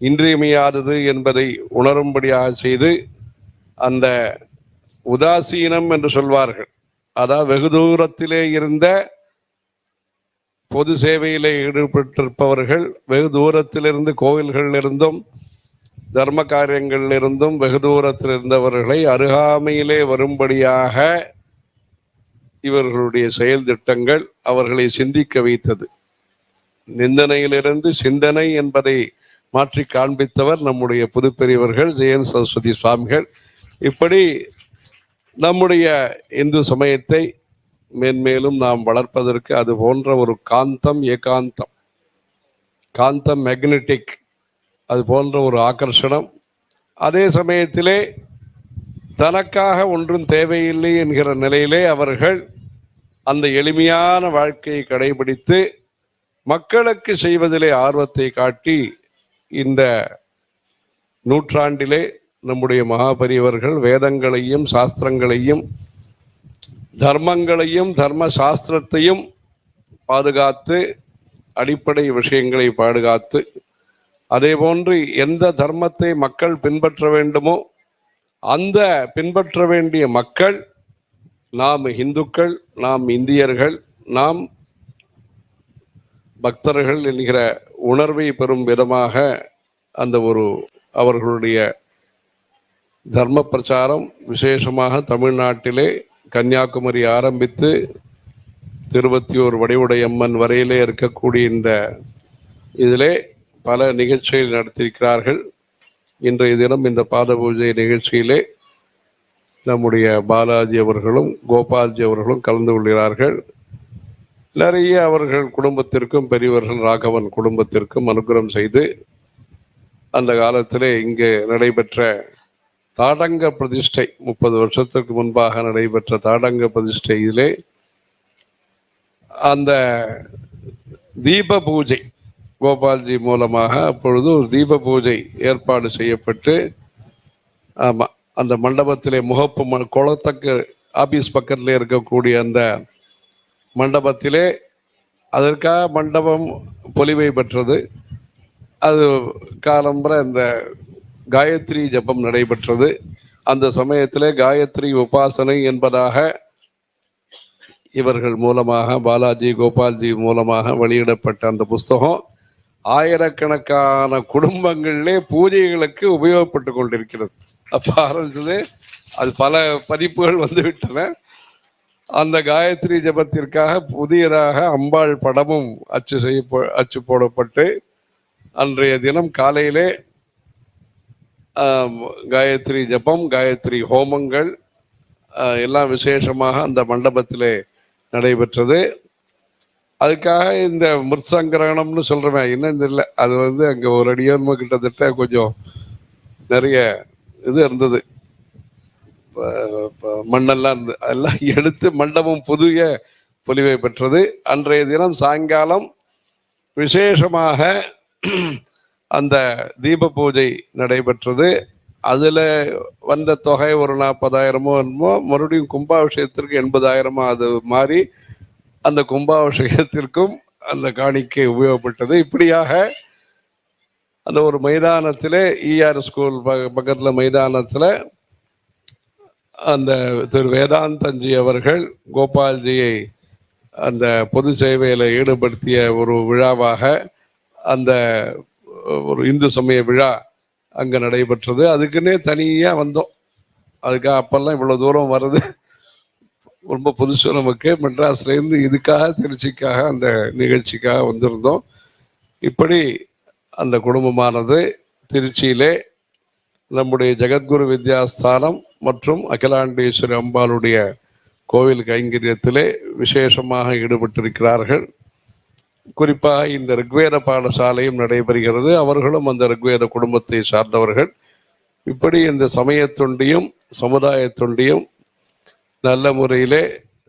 இன்றியமையாதது என்பதை உணரும்படியாக செய்து, அந்த உதாசீனம் என்று சொல்வார்கள், அதாவது வெகு தூரத்திலே இருந்த பொது சேவையிலே ஈடுபட்டிருப்பவர்கள், வெகு தூரத்திலிருந்து கோவில்களிலிருந்தும் தர்ம காரியங்களிலிருந்தும் வெகு தூரத்தில் இருந்தவர்களை அருகாமையிலே வரும்படியாக இவர்களுடைய செயல் திட்டங்கள் அவர்களை சிந்திக்க வைத்தது. நிந்தனையிலிருந்து சிந்தனை என்பதை மாற்றி காண்பித்தவர் நம்முடைய புதுப்பெரியவர்கள் ஜெயன் சரஸ்வதி சுவாமிகள். இப்படி நம்முடைய இந்து சமயத்தை மேன்மேலும் நாம் வளர்ப்பதற்கு அது போன்ற ஒரு காந்தம், ஏகாந்தம், காந்தம் மேக்னெட்டிக், அது போன்ற ஒரு ஆகர்ஷணம், அதே சமயத்திலே தனக்காக ஒன்றும் தேவையில்லை என்கிற நிலையிலே அவர்கள் அந்த எளிமையான வாழ்க்கையை கடைபிடித்து மக்களுக்கு செய்வதிலே ஆர்வத்தை காட்டி இந்த நூற்றாண்டிலே நம்முடைய மகாபெரியவர்கள் வேதங்களையும் சாஸ்திரங்களையும் தர்மங்களையும் தர்ம சாஸ்திரத்தையும் பாதுகாத்து, அடிப்படை விஷயங்களை பாதுகாத்து, அதே போன்று எந்த தர்மத்தை மக்கள் பின்பற்ற வேண்டுமோ அந்த பின்பற்ற வேண்டிய மக்கள் நாம் இந்துக்கள், நாம் இந்தியர்கள், நாம் பக்தர்கள் என்கிற உணர்வை பெறும் விதமாக அந்த ஒரு அவர்களுடைய தர்ம பிரச்சாரம் விசேஷமாக தமிழ்நாட்டிலே கன்னியாகுமரி ஆரம்பித்து திருவத்தியூர் வடிவுடையம்மன் வரையிலே இருக்கக்கூடிய இந்த இதிலே பல நிகழ்ச்சிகள் நடத்தியிருக்கிறார்கள். இன்றைய தினம் இந்த பாத பூஜை நிகழ்ச்சியிலே நம்முடைய பாலாஜி அவர்களும் கோபால்ஜி அவர்களும் கலந்து கொள்கிறார்கள். நிறைய அவர்கள் குடும்பத்திற்கும் பெரியவர்கள் ராகவன் குடும்பத்திற்கும் அனுகிரகம் செய்து அந்த காலத்திலே இங்கே நடைபெற்ற தாடங்க பிரதிஷ்டை 30 வருஷத்திற்கு முன்பாக நடைபெற்ற தாடங்க பிரதிஷ்டையிலே அந்த தீப பூஜை கோபால்ஜி மூலமாக அப்பொழுது ஒரு தீப பூஜை ஏற்பாடு செய்யப்பட்டு, ஆமாம், அந்த மண்டபத்திலே முகப்பு குளத்தக்கு ஆபீஸ் பக்கத்தில் இருக்கக்கூடிய அந்த மண்டபத்திலே அதற்காக மண்டபம் பொலிவை பெற்றது. அது காலம்பர இந்த காயத்ரி ஜபம் நடைபெற்றது. அந்த சமயத்திலே காயத்ரி உபாசனை என்பதாக இவர்கள் மூலமாக பாலாஜி கோபால்ஜி மூலமாக வெளியிடப்பட்ட அந்த புஸ்தகம் ஆயிரக்கணக்கான குடும்பங்களிலே பூஜைகளுக்கு உபயோகப்பட்டு கொண்டிருக்கிறது. அப்போ ஆரம்பிச்சது, அது பல பதிப்புகள் வந்து விட்டன. அந்த காயத்ரி ஜபத்திற்காக புதியதாக அம்பாள் படமும் அச்சு போடப்பட்டு அன்றைய தினம் காலையிலே காயத்ரி ஜபம், காயத்ரி ஹோமங்கள் எல்லாம் விசேஷமாக அந்த மண்டபத்திலே நடைபெற்றது. அதுக்காக இந்த மிருசங்கிரகணம்னு சொல்கிறேன், இன்னும் இல்லை, அது வந்து அங்கே ஒரு அடியோன்மை கிட்டத்தட்ட கொஞ்சம் நிறைய இது இருந்தது, மண்ணெல்லாம் இருந்து அதெல்லாம் எடுத்து மண்டபம் புதிய பொலிவை பெற்றது. அன்றைய தினம் சாயங்காலம் விசேஷமாக அந்த தீப பூஜை நடைபெற்றது. அதில் வந்த தொகை ஒரு 40,000 என்னமோ, மறுபடியும் கும்பாபிஷேகத்திற்கு 80,000 அது மாறி அந்த கும்பாபிஷேகத்திற்கும் அந்த காணிக்கை உபயோகப்பட்டது. இப்படியாக அந்த ஒரு மைதானத்தில் ஈஆர் ஸ்கூல் பக்கத்தில் மைதானத்தில் அந்த திரு வேதாந்தஞ்சி அவர்கள் கோபால்ஜியை அந்த பொது சேவையில் ஈடுபடுத்திய ஒரு விழாவாக அந்த ஒரு இந்து சமய விழா அங்கே நடைபெற்றது. அதுக்குன்னே தனியாக வந்தோம். அதுக்காக அப்பெல்லாம் இவ்வளோ தூரம் வர்றது ரொம்ப புதுசு நமக்கு. மெட்ராஸ்லேருந்து இதுக்காக திருச்சிக்காக அந்த நிகழ்ச்சிக்காக வந்திருந்தோம். இப்படி அந்த குடும்பமானது திருச்சியிலே நம்முடைய ஜெகத்குரு வித்யாஸ்தானம் மற்றும் அகிலாண்டேஸ்வரி அம்பாளுடைய கோவில் கைங்கரியத்திலே விசேஷமாக ஈடுபட்டிருக்கிறார்கள். குறிப்பாக இந்த ரிக்வேத பாடசாலையும் நடைபெறுகிறது. அவர்களும் அந்த ரிக்வேத குடும்பத்தை சார்ந்தவர்கள். இப்படி இந்த சமய தொண்டியும் சமுதாய தொண்டியும் நல்ல முறையிலே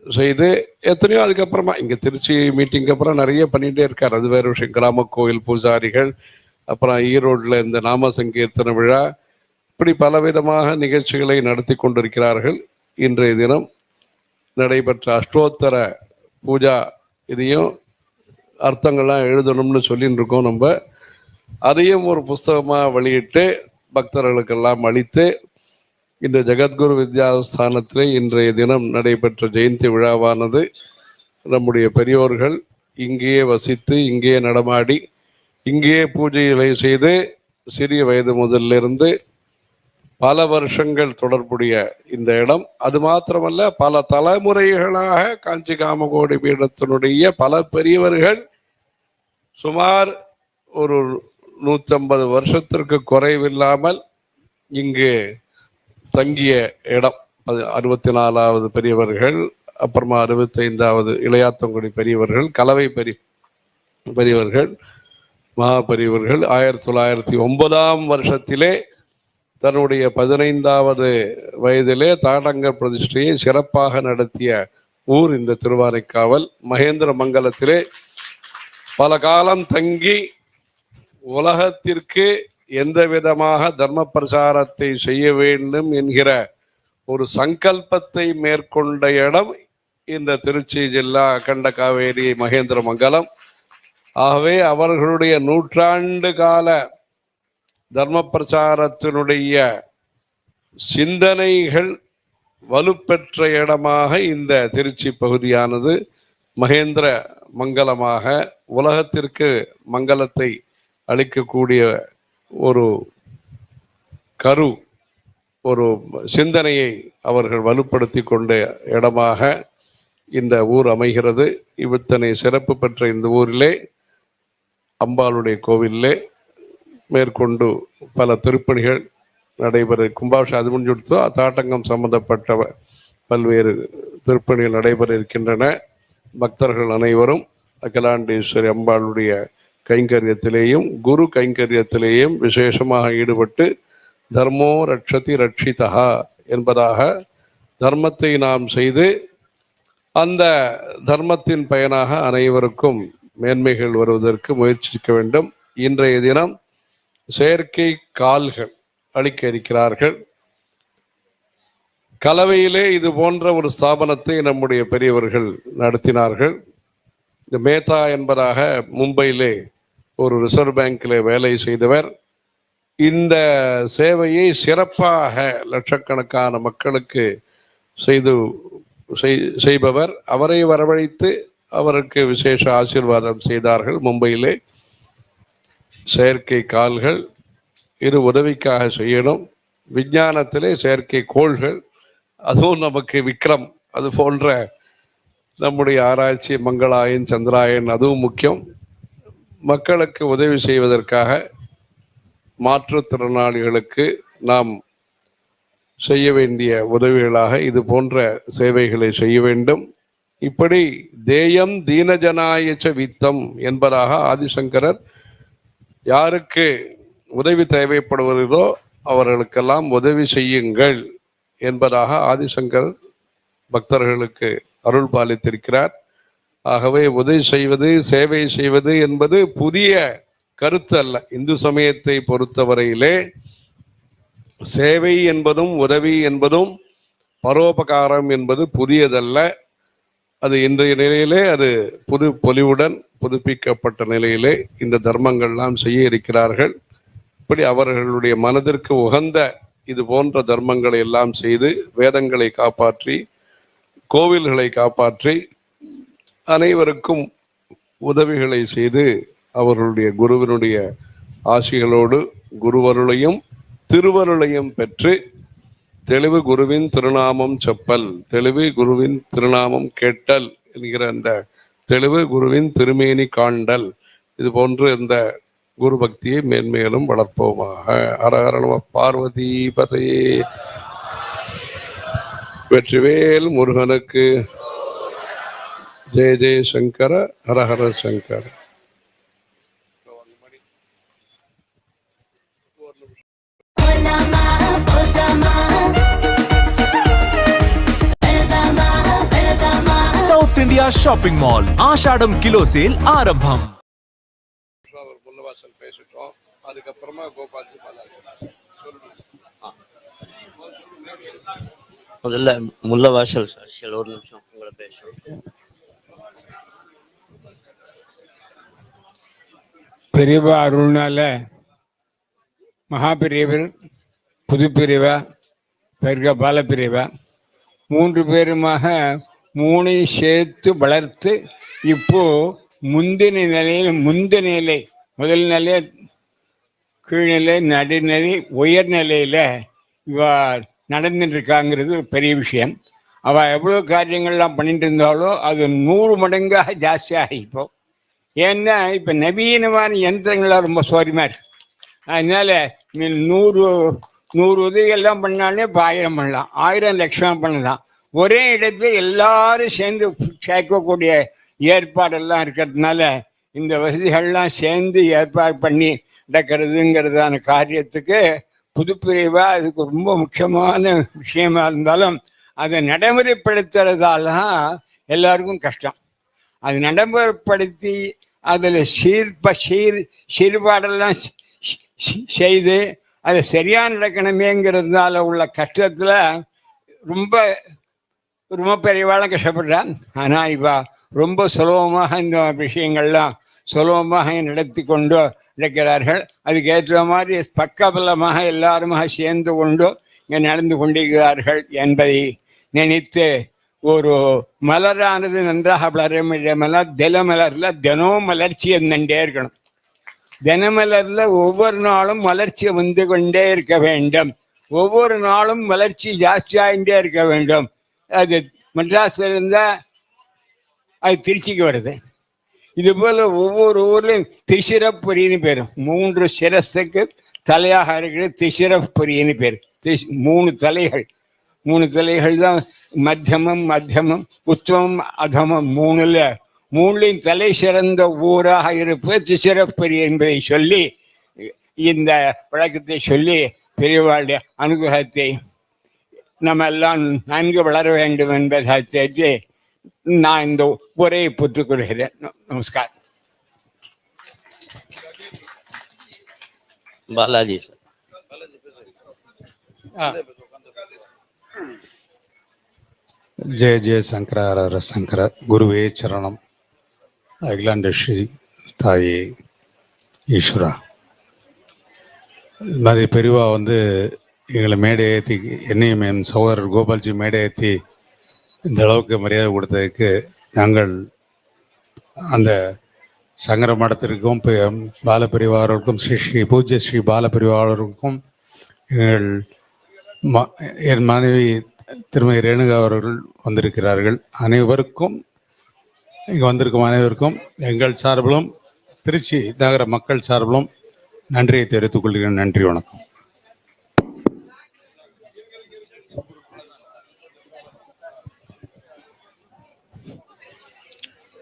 செய்து எத்தனையோ அதுக்கப்புறமா இங்கே திருச்சி மீட்டிங்க்கு அப்புறம் நிறைய பண்ணிகிட்டே இருக்கார். அது வேறு விஷயம். கிராம கோவில் பூஜாரிகள், அப்புறம் ஈரோட்டில் இந்த நாம சங்கீர்த்தன விழா, இப்படி பலவிதமாக நிகழ்ச்சிகளை நடத்தி கொண்டிருக்கிறார்கள். இன்றைய தினம் நடைபெற்ற அஷ்டோத்தர பூஜா, இதையும் அர்த்தங்கள்லாம் எழுதணும்னு சொல்லின்னு இருக்கோம். நம்ம அதையும் ஒரு புஸ்தகமாக வெளியிட்டு பக்தர்களுக்கெல்லாம் அளித்து, இந்த ஜெகத்குரு வித்யாஸ்தானத்தில் இன்றைய தினம் நடைபெற்ற ஜெயந்தி விழாவானது நம்முடைய பெரியோர்கள் இங்கேயே வசித்து, இங்கேயே நடமாடி, இங்கேயே பூஜைகளை செய்து, சிறிய வயது முதலிருந்து பல வருஷங்கள் தொடர்புடைய இந்த இடம். அது மாத்திரமல்ல, பல தலைமுறைகளாக காஞ்சி காமகோடி பீடத்தினுடைய பல பெரியவர்கள் சுமார் ஒரு 150 வருஷத்திற்கு குறைவில்லாமல் இங்கு தங்கிய இடம். அது 64வது பெரியவர்கள், அப்புறமா 65வது இளையாத்தங்குடி பெரியவர்கள், கலவை பெரியவர்கள், மகா பெரியவர்கள் 1909ஆம் வருஷத்திலே தன்னுடைய 15வது வயதிலே தாடங்க பிரதிஷ்டையை சிறப்பாக நடத்திய ஊர் இந்த திருவானைக்காவல். மகேந்திர மங்கலத்திலே பல காலம் தங்கி உலகத்திற்கு எந்த விதமாக தர்ம பிரசாரத்தை செய்ய வேண்டும் என்கிற ஒரு சங்கல்பத்தை மேற்கொண்ட இடம் இந்த திருச்சி ஜில்லா அகண்ட காவேரி மகேந்திர மங்கலம். ஆகவே அவர்களுடைய நூற்றாண்டு கால தர்ம பிரச்சாரத்தினுடைய சிந்தனைகள் வலுப்பெற்ற இடமாக இந்த திருச்சி பகுதியானது மகேந்திர மங்கலமாக உலகத்திற்கு மங்கலத்தை அளிக்கக்கூடிய ஒரு ஒரு சிந்தனையை அவர்கள் வலுப்படுத்தி கொண்ட இடமாக இந்த ஊர் அமைகிறது. இத்தனை சிறப்பு பெற்ற இந்த ஊரிலே அம்பாளுடைய கோவிலே மேற்கொண்டு பல திருப்பணிகள் நடைபெற, கும்பாபிஷேகம் அது முடிஞ்சுடுத்தோ, தாட்டங்கம் சம்பந்தப்பட்ட பல்வேறு திருப்பணிகள் நடைபெற இருக்கின்றன. பக்தர்கள் அனைவரும் அகிலாண்டேஸ்வரி அம்பாளுடைய கைங்கரியத்திலேயும் குரு கைங்கரியத்திலேயும் விசேஷமாக ஈடுபட்டு தர்மோ ரட்சதி ரட்சிதா என்பதாக தர்மத்தை நாம் செய்து அந்த தர்மத்தின் பயனாக அனைவருக்கும் மேன்மைகள் வருவதற்கு முயற்சிக்க வேண்டும். இன்றைய தினம் செயற்கை கால்கள் அளிக்க இருக்கிறார்கள். கலவையிலே இது போன்ற ஒரு ஸ்தாபனத்தை நம்முடைய பெரியவர்கள் நடத்தினார்கள். இந்த மேத்தா என்பதாக மும்பையிலே ஒரு ரிசர்வ் பேங்கிலே வேலை செய்தவர். இந்த சேவையை சிறப்பாக லட்சக்கணக்கான மக்களுக்கு செய்பவர். அவரை வரவழைத்து அவருக்கு விசேஷ ஆசீர்வாதம் செய்தார்கள். மும்பையிலே செயற்கை கால்கள் இது உதவிக்காக செய்யணும். விஞ்ஞானத்திலே செயற்கை கோள்கள், அதுவும் நமக்கு விக்ரம், அது போன்ற நம்முடைய ஆராய்ச்சி மங்களாயன் சந்திராயன் அதுவும் முக்கியம். மக்களுக்கு உதவி செய்வதற்காக மாற்றுத்திறனாளிகளுக்கு நாம் செய்ய வேண்டிய உதவிகளாக இது போன்ற சேவைகளை செய்ய வேண்டும். இப்படி தேயம் தீனஜனாயச்ச வித்தம் என்பதாக ஆதிசங்கரர் யாருக்கு உதவி தேவைப்படுவதோ அவர்களுக்கெல்லாம் உதவி செய்யுங்கள் என்பதாக ஆதிசங்கர் பக்தர்களுக்கு அருள் பாலித்திருக்கிறார். ஆகவே உதவி செய்வது, சேவை செய்வது என்பது புதிய கருத்து அல்ல. இந்து சமயத்தை பொறுத்தவரையிலே சேவை என்பதும் உதவி என்பதும் பரோபகாரம் என்பது புதியதல்ல. அது இன்றைய நிலையிலே அது புது பொலிவுடன் புதுப்பிக்கப்பட்ட நிலையிலே இந்த தர்மங்கள்லாம் செய்ய இருக்கிறார்கள். இப்படி அவர்களுடைய மனதிற்கு உகந்த இது போன்ற தர்மங்களை எல்லாம் செய்து வேதங்களை காப்பாற்றி கோவில்களை காப்பாற்றி அனைவருக்கும் உதவிகளை செய்து அவர்களுடைய குருவினுடைய ஆசிகளோடு குருவருளையும் திருவருளையும் பெற்று தெளிவு குருவின் திருநாமம் செப்பல், தெளிவு குருவின் திருநாமம் கேட்டல் என்கிற அந்த தெளிவு குருவின் திருமேனி காண்டல், இது போன்று இந்த குரு பக்தியை மேன்மேலும் வளர்ப்போமாக. ஹரஹர நம பார்வதி பதையே. வெற்றிவேல் முருகனுக்கு. ஜெய ஜெய சங்கர, ஹரஹர Shankara. South India shopping mall Aashadam kilo sale ஆரம்பம். முன்னவாசல் பேசிட்டோம். அதுக்கப்புறமா கோபால்ஜி பாலாஜி. முதல்ல முல்ல வாசல் சார் ஒரு நிமிஷம் உங்களை பேசுவோம். பெரியவா அருள்னால மகாபிரியவர், புதுப்பிரிவா, பெருக பாலப்பிரிவா 3 பேருமாக 3ஐயும் சேர்த்து வளர்த்து இப்போ முந்தின நிலை முதல் நிலை, கீழ்நிலை, நடுநிலை, உயர்நிலையில இவ நடந்துட்டு இருக்காங்கிறது பெரிய விஷயம். அவ எவ்வளவு காரியங்கள்லாம் பண்ணிட்டு இருந்தாலோ அது 100 மடங்காக ஜாஸ்தியாக இப்போ. ஏன்னா இப்ப நவீனமான யந்திரங்கள்லாம் ரொம்ப சோரியமா இருக்கு. அதனால 100 உதவியெல்லாம் பண்ணாலே இப்போ 1000 பண்ணலாம், 1000 லட்சம் பண்ணலாம். ஒரே இடத்துல எல்லாரும் சேர்ந்து சேர்க்கக்கூடிய ஏற்பாடெல்லாம் இருக்கிறதுனால இந்த வசதிகள்லாம் சேர்ந்து ஏற்பாடு பண்ணி நடக்கிறதுங்கிறதான காரியத்துக்கு புதுப்பிரிவா அதுக்கு ரொம்ப முக்கியமான விஷயமா இருந்தாலும் அதை நடைமுறைப்படுத்துறதால எல்லாருக்கும் கஷ்டம். அது நடைமுறைப்படுத்தி அதில் சீர்பாடெல்லாம் செய்து அது சரியா நடக்கணுமேங்கிறதுனால உள்ள கஷ்டத்தில் ரொம்ப ரொம்ப பெரியவாளும் கஷ்டப்படுறான். ஆனால் இவா ரொம்ப சுலபமாக இந்த விஷயங்கள்லாம் சுலபமாக நடத்தி கொண்டு இருக்கிறார்கள். அதுக்கேற்ற மாதிரி பக்கபலமாக எல்லாருமாக சேர்ந்து கொண்டு இங்கே நடந்து கொண்டிருக்கிறார்கள் என்பதை நினைத்து ஒரு மலரானது நன்றாக வளர தினமலர்ல தினம் மலர்ச்சி இருந்துட்டே இருக்கணும். தினமலர்ல ஒவ்வொரு நாளும் வளர்ச்சி வந்து கொண்டே இருக்க வேண்டும். ஒவ்வொரு நாளும் வளர்ச்சி ஜாஸ்தியாகிட்டே இருக்க வேண்டும். அது மெட்ராஸ்ல இருந்தா அது திருச்சிக்கு வருது. இது போல ஒவ்வொரு ஊர்லையும் திசிரப்புரின்னு பேரும் 3 சிரஸுக்கு தலையாக இருக்கிற திசிரப்புரின்னு பேர். 3 தலைகள் 3 தலைகள் தான் மத்தியமம் உத்தமம் அதமம் 3லையும் தலை சிறந்த ஊராக இருப்பது திசிரப்புரி என்பதை சொல்லி இந்த வழக்கத்தை சொல்லி பெரியவாளுடைய அனுகிரகத்தை நம்ம எல்லாம் நன்கு வளர வேண்டும் என்பதை தெரிஞ்சு நான் இந்த உரையை புற்றுக் கொள்கிறேன். நமஸ்காரம். பாலாஜி சார். ஜெய ஜெய சங்கர ஹர சங்கர. குருவே சரணம். அகிலாண்ட ஸ்ரீ தாயே ஈஸ்வரா. மாதிரி பெரியவா எங்களை மேடை ஏற்றி, என்னையும் என் சகோதரர் கோபால்ஜி மேடை ஏற்றி இந்த அளவுக்கு மரியாதை கொடுத்ததுக்கு நாங்கள் அந்த சங்கர மடத்திற்கும் பாலப்பிரிவாளருக்கும் ஸ்ரீ பூஜ்ய ஸ்ரீ பாலப்பிரிவாளருக்கும் என் மனைவி திருமதி ரேணுகா அவர்கள் வந்திருக்கிறார்கள். அனைவருக்கும் இங்கே வந்திருக்கும் அனைவருக்கும் எங்கள் சார்பிலும் திருச்சி நகர மக்கள் சார்பிலும் நன்றியை தெரிவித்துக் கொள்கிறேன். நன்றி, வணக்கம்.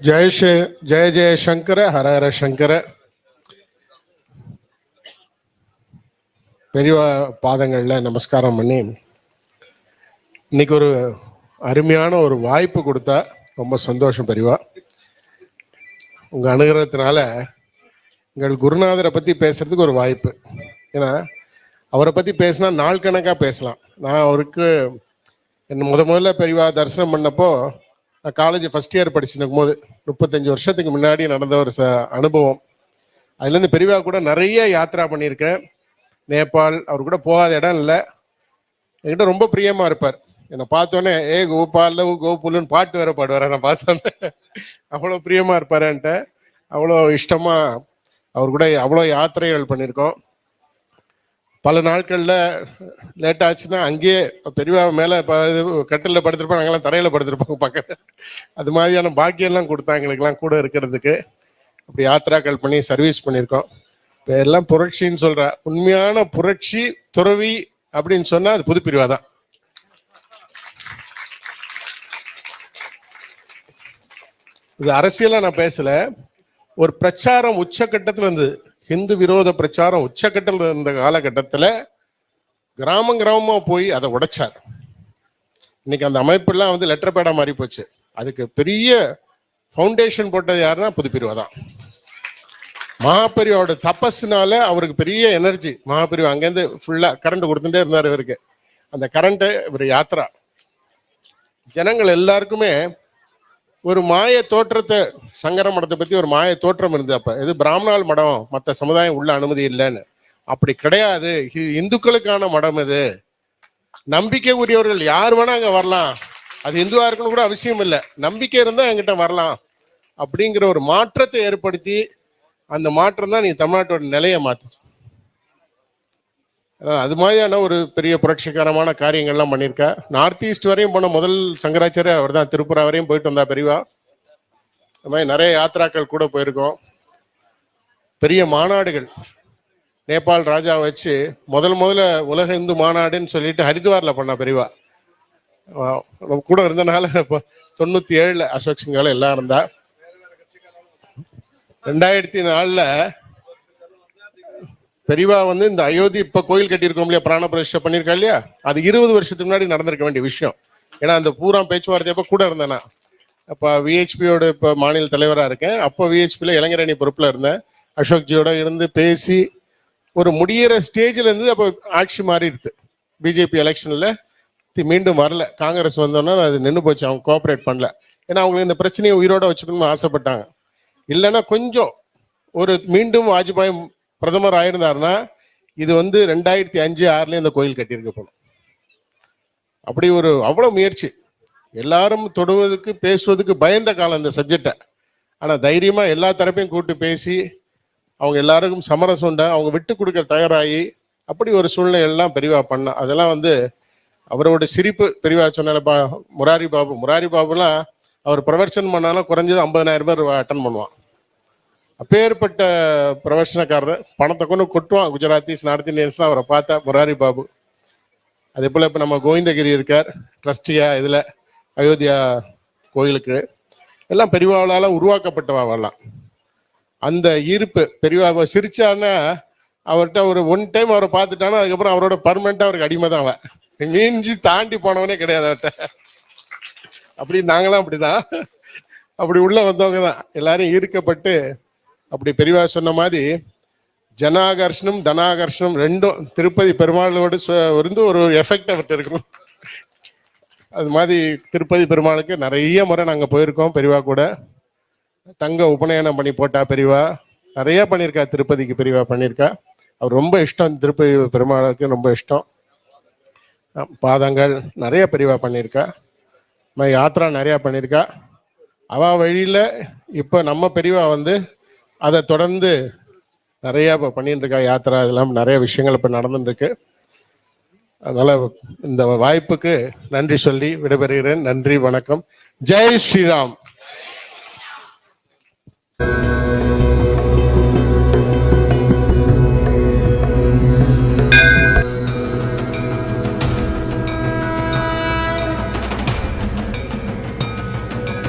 ஜெய ஜெய சங்கர ஹர ஹர சங்கர. பெரியவா பாதங்கள்ல நமஸ்காரம் பண்ணி இன்னைக்கு ஒரு அருமையான ஒரு வாய்ப்பு கொடுத்தா ரொம்ப சந்தோஷம். பெரியவா உங்க அனுகிரகத்தினால எங்கள் குருநாதரை பத்தி பேசுறதுக்கு ஒரு வாய்ப்பு. ஏன்னா அவரை பத்தி பேசினா நாள் கணக்கா பேசலாம். நான் அவருக்கு முதல்ல பெரியவா தரிசனம் பண்ணப்போ நான் காலேஜ் ஃபர்ஸ்ட் இயர் படிச்சுருக்கும் போது 35 வருஷத்துக்கு முன்னாடி நடந்த ஒரு அனுபவம். அதுலேருந்து பெரியவா கூட நிறைய யாத்திரா பண்ணியிருக்கேன். நேபாள் அவர் கூட போகாத இடம் இல்லை. என்கிட்ட ரொம்ப பிரியமா இருப்பார். என்னை பார்த்தோன்னே கோபால் கோபுலுன்னு பாட்டு வேற பாடுவார். நான் பார்த்தோன்னே அவ்வளோ பிரியமா இருப்பார் என்கிட்ட. அவ்வளோ இஷ்டமா அவர் கூட அவ்வளோ யாத்திரைகள் பண்ணியிருக்கோம். பல நாட்களில் லேட் ஆச்சுன்னா அங்கேயே பெரியவா மேலே கட்டிலில் படுத்திருப்போம், நாங்கள்லாம் தரையில் படுத்திருப்போம் பக்கத்தில். அது மாதிரியான பாக்கியெல்லாம் கொடுத்தாங்க எங்களுக்கெல்லாம் கூட இருக்கிறதுக்கு. அப்படி யாத்திராக்கள் பண்ணி சர்வீஸ் பண்ணியிருக்கோம். இப்போ எல்லாம் புரட்சின்னு சொல்கிற உண்மையான புரட்சி துறவி அப்படின்னு சொன்னால் அது புதுப்பிரிவா தான். இது அரசியலாக நான் பேசலை. ஒரு பிரச்சாரம் உச்சக்கட்டத்தில் இருந்தது. ஹிந்து விரோத பிரச்சாரம் உச்சக்கட்டத்தில் இருந்த காலகட்டத்தில் கிராமமா போய் அதை உடைச்சார். இன்னைக்கு அந்த அமைப்பெல்லாம் லெட்டர் பேடா மாறி போச்சு. அதுக்கு பெரிய ஃபவுண்டேஷன் போட்டது யாருன்னா புதுப்பிரிவா தான். மகாபெரியோட தபஸ்னால அவருக்கு பெரிய எனர்ஜி. மகாபெரிவா அங்கேருந்து ஃபுல்லா கரண்ட் கொடுத்துட்டே இருந்தார் இவருக்கு. அந்த கரண்ட் இவர் யாத்ரா ஜனங்கள் எல்லாருக்குமே ஒரு மாய தோற்றத்தை, சங்கர மடத்தை பத்தி ஒரு மாய தோற்றம் இருந்தது. அப்ப இது பிராமணால் மடம், மற்ற சமுதாயம் உள்ள அனுமதி இல்லைன்னு. அப்படி கிடையாது, இது இந்துக்களுக்கான மடம். இது நம்பிக்கை உரியவர்கள் யார் வேணா அங்க வரலாம், அது இந்துவா இருக்குன்னு கூட அவசியம் இல்லை, நம்பிக்கை இருந்தா என்கிட்ட வரலாம் அப்படிங்கிற ஒரு மாற்றத்தை ஏற்படுத்தி, அந்த மாற்றம் தான் நீ தமிழ்நாட்டோட நிலையை மாத்துச்சு. அது மாதிரியான ஒரு பெரிய புரட்சிகரமான காரியங்கள்லாம் பண்ணியிருக்கா. நார்த் ஈஸ்ட் வரையும் போன முதல் சங்கராச்சாரியர் அவர் தான். திருப்புரா வரையும் போயிட்டு வந்தா பெரியவா. அது மாதிரி நிறைய யாத்திராக்கள் கூட போயிருக்கோம். பெரிய மாநாடுகள் நேபாள் ராஜா வச்சு முதல்ல உலக இந்து மாநாடுன்னு சொல்லிட்டு ஹரித்வாரில் பண்ணா பெரியவா. கூட இருந்தனால இப்போ 97 அசோக் சிங்கால எல்லாம் இருந்தா. 2004 பெரியவா இந்த அயோத்தி இப்ப கோயில் கட்டியிருக்கோம் இல்லையா, பிராண பிரதிஷ்டை பண்ணியிருக்கா இல்லையா, அது 20 வருஷத்துக்கு முன்னாடி நடந்திருக்க வேண்டிய விஷயம். ஏன்னா அந்த பூரா பேச்சுவார்த்தையப்ப கூட இருந்தேனா. அப்ப விஹெச்பியோட இப்ப மாநில தலைவரா இருக்கேன். அப்போ விஹெச்பியில இளைஞரணி பொறுப்புல இருந்தேன். அசோக்ஜியோட இருந்து பேசி ஒரு முடியிற ஸ்டேஜ்ல இருந்து அப்போ ஆட்சி மாறிடுது. பிஜேபி எலெக்ஷன்ல மீண்டும் வரல. காங்கிரஸ் வந்தோன்னா அது நின்று போச்சு. அவங்க கோஆபரேட் பண்ணல. ஏன்னா அவங்களுக்கு இந்த பிரச்சனையை உயிரோட வச்சுக்கணும்னு ஆசைப்பட்டாங்க. இல்லைன்னா கொஞ்சம் ஒரு மீண்டும் வாஜ்பாய் பிரதமர் ஆயிருந்தாருன்னா இது 2005, 2006 இந்த கோயில் கட்டியிருக்க போகணும். அப்படி ஒரு அவ்வளவு முயற்சி. எல்லாரும் தொடுவதற்கு பேசுவதற்கு பயந்த காலம் இந்த சப்ஜெக்டை. ஆனா தைரியமா எல்லா தரப்பையும் கூப்பிட்டு பேசி அவங்க எல்லாருக்கும் சமரசம் உண்டா, அவங்க விட்டு கொடுக்க தயாராகி அப்படி ஒரு சூழ்நிலை எல்லாம் பெரியவா பண்ண. அதெல்லாம் அவரோட சிரிப்பு. பெரியவா சொன்ன முராரி பாபுலாம் அவர் பிரவர்ச்சனம் பண்ணாலும் குறைஞ்சது 50,000 பேர் அட்டன் பண்ணுவான். அப்பேற்பட்ட பிரவர்ஷனக்காரர். பணத்தை கொண்டு கொட்டுவான். குஜராத்திஸ், நார்த் இந்தியன்ஸ்லாம் அவரை பார்த்தா முராரி பாபு. அதே போல இப்ப நம்ம கோவிந்தகிரி இருக்கார் ட்ரஸ்டியா இதுல அயோத்தியா கோயிலுக்கு. எல்லாம் பெரியவாளால உருவாக்கப்பட்டவாலாம். அந்த ஈர்ப்பு பெரியவா சிரிச்சான்னா அவர்கிட்ட ஒரு ஒன் டைம் அவரை பார்த்துட்டானா அதுக்கப்புறம் அவரோட பர்மனண்டா அவருக்கு அடிமை தான். அவன் மீஞ்சி தாண்டி போனவனே கிடையாது அவர்கிட்ட. அப்படி நாங்களாம் அப்படிதான். அப்படி உள்ள வந்தவங்க தான் எல்லாரும் ஈர்க்கப்பட்டு. அப்படி பெரியவா சொன்ன மாதிரி ஜனாகர்ஷனும் தனாகர்ஷனும் ரெண்டும் திருப்பதி பெருமாளோடு ஒரு எஃபெக்ட் அவர்கிட்ட இருக்கணும். அது மாதிரி திருப்பதி பெருமாளுக்கு நிறைய முறை நாங்கள் போயிருக்கோம். பெரியவா கூட தங்க உபநயனம் பண்ணி போட்டா பெரியவா. நிறைய பண்ணியிருக்கா. திருப்பதிக்கு பெரியவா பண்ணியிருக்கா. அவர் ரொம்ப இஷ்டம். திருப்பதி பெருமாளுக்கு ரொம்ப இஷ்டம். பாதங்கள் நிறைய பெரியவா பண்ணியிருக்கா. யாத்திரா நிறையா பண்ணியிருக்கா. அவ வழியில இப்போ நம்ம பெரியவா அதை தொடர்ந்து நிறைய இப்போ பண்ணிட்டு இருக்கா. யாத்திரா இதெல்லாம் நிறைய விஷயங்கள் இப்போ நடந்துட்டு இருக்கு. அதனால இந்த வாய்ப்புக்கு நன்றி சொல்லி விடைபெறுகிறேன். நன்றி, வணக்கம். ஜெய் ஸ்ரீராம்.